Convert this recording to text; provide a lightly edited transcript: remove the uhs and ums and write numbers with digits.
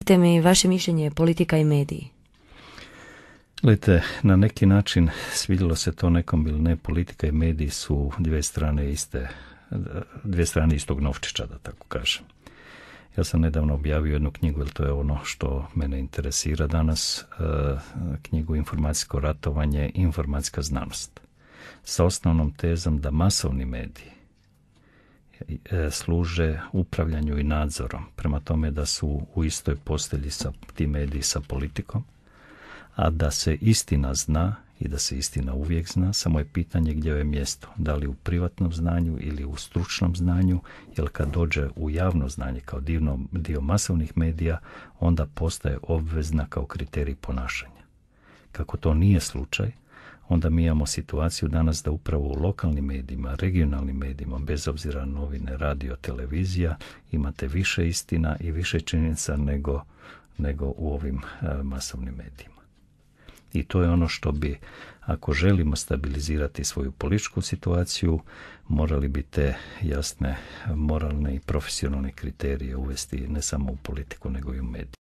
Te mi vaše mišljenje, politika i mediji. Gledajte, na neki način svidjelo se to nekom ili ne, politika i mediji su dvije strane istog novčića, da tako kažem. Ja sam nedavno objavio jednu knjigu, jer to je ono što mene interesira danas, knjigu Informacijsko ratovanje, informacijska znanost, sa osnovnom tezom da masovni mediji služe upravljanju i nadzorom, prema tome da su u istoj postelji sa ti mediji sa politikom, a da se istina zna i da se istina uvijek zna, samo je pitanje gdje je mjesto, da li u privatnom znanju ili u stručnom znanju, jer kad dođe u javno znanje kao dio masovnih medija, onda postaje obvezna kao kriterij ponašanja. Kako to nije slučaj, onda mi imamo situaciju danas da upravo u lokalnim medijima, regionalnim medijima, bez obzira na novine, radio, televizija, imate više istina i više činjenica nego u ovim masovnim medijima. I to je ono što bi, ako želimo stabilizirati svoju političku situaciju, morali bi te jasne moralne i profesionalne kriterije uvesti ne samo u politiku nego i u medije.